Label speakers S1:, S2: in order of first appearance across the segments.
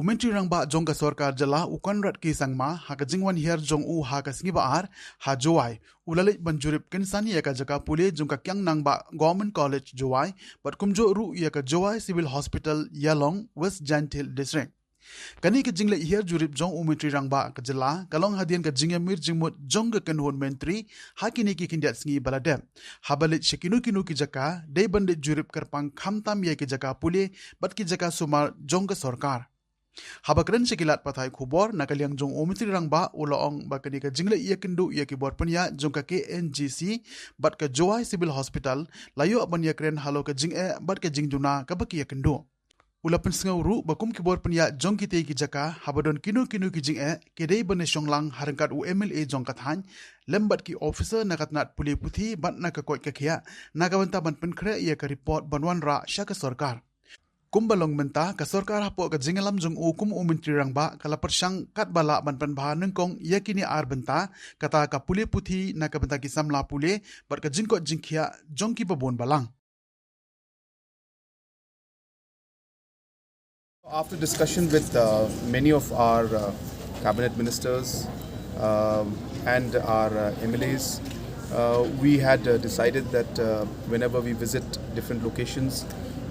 S1: Myntri Rangbah Jong ka Sarkar jala ukan rat ki sangma ha ka jingwan Hiar Jong ha ka singiba ar ha Jowai ulalit ban Jurip kinsani Ïaka jaka pule jong ka Kiang Nangbah Govt College Jowai bat kumjo ru Ïaka Jowai Civil Hospital Yalong West Jantil District. Kani ka jingle Hiar Jurip jong Myntri Rangbah ka jala kalong hadian ka jingamir jingmut jong ka kanhon Myntri ha kini ki kindiat singi baladem ha balit shekinu kinu ki jaka dei bandit Jurip karpang khamtam ye ki jaka pule bat ki jaka sumar jong ka Sarkar. Habakren sekilat patai kubor nakaliang jong Myntri Rangbah ulaong bakani ka jingle Ïakindu Ïakibor penya jong ka KNGC bat ka Jowai Civil Hospital layo abanya kren halo ka jing bat ka jingjuna ka baki Ïakindu. Ulapan singaw ru bakum kibor penya jong kitay ki jaka habadon kinu ki jing kedai bane syonglang harangkat UMLA jong kathan lembat ki officer nakatnat puli puthi bat nakakot kakia nakabanta ban penkre ia ka report banwan ra syaka Sarkar. Kumbalong menta ka Sarkar hapo ka jingalam jong ukum Myntri Rangbah kalapat siyang katbala ban panbahan nengkong yakini ar benta kata ka puli puthi nakabanta ki samla pule bat ka jingkot jingkia jong ki babon balang.
S2: After discussion with many of our cabinet ministers and our MLAs, we had decided that whenever we visit different locations,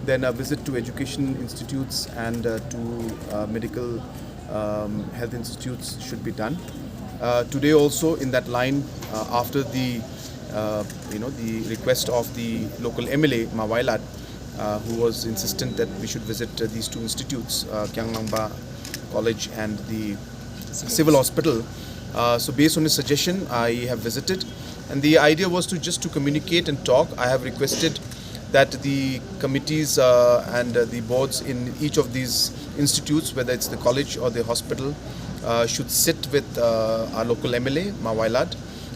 S2: then a visit to education institutes and to medical health institutes should be done. Today also in that line, after the the request of the local MLA Mawphor, who was insistent that we should visit these two institutes, Kiang Nangbah College and the Civil Hospital. So based on his suggestion, I have visited, and the idea was just to communicate and talk. I have requested that the committees and the boards in each of these institutes, whether it's the college or the hospital, should sit with our local MLA Mawphor,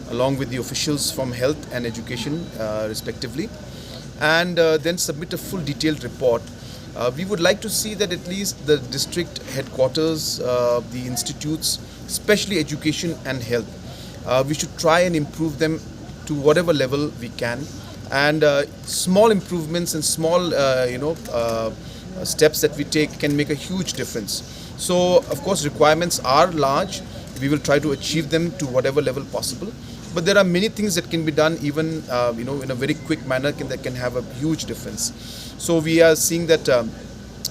S2: along with the officials from health and education respectively, and then submit a full detailed report. We would like to see that at least the district headquarters, the institutes, especially education and health, we should try and improve them to whatever level we can, and small improvements and small steps that we take can make a huge difference. So of course requirements are large. We will try to achieve them to whatever level possible. But there are many things that can be done even in a very quick manner that can have a huge difference. So we are seeing that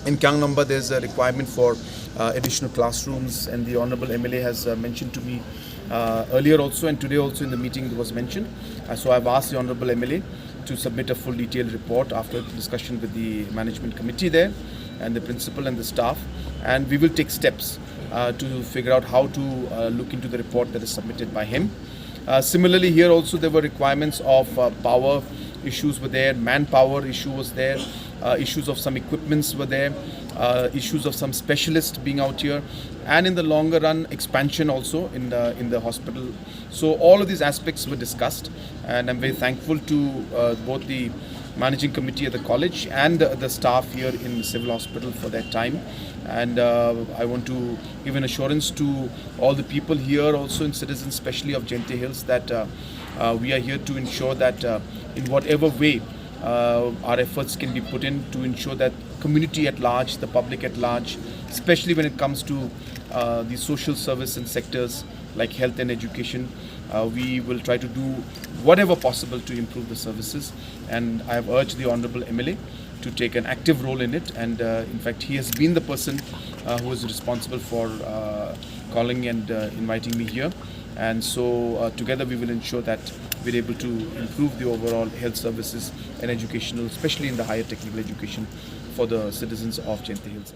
S2: in Kiang Nangbah there's a requirement for additional classrooms, and the Honorable MLA has mentioned to me earlier also, and today also in the meeting it was mentioned. So I've asked the Honorable MLA to submit a full detailed report after discussion with the management committee there and the principal and the staff, and we will take steps to figure out how to look into the report that is submitted by him. Similarly, here also there were requirements of power issues were there, manpower issue was there, issues of some equipments were there, issues of some specialists being out here, and in the longer run expansion also in the hospital. So all of these aspects were discussed, and I'm very thankful to both the managing committee at the college and the staff here in the civil hospital for their time. And I want to give an assurance to all the people here also, and citizens especially of Jente Hills, that we are here to ensure that in whatever way our efforts can be put in to ensure that community at large, the public at large, especially when it comes to the social service and sectors like health and education, we will try to do whatever possible to improve the services. And I have urged the Honorable MLA to take an active role in it, and in fact he has been the person who is responsible for calling and inviting me here, and so together we will ensure that we're able to improve the overall health services and educational, especially in the higher technical education for the citizens of Jente Hills.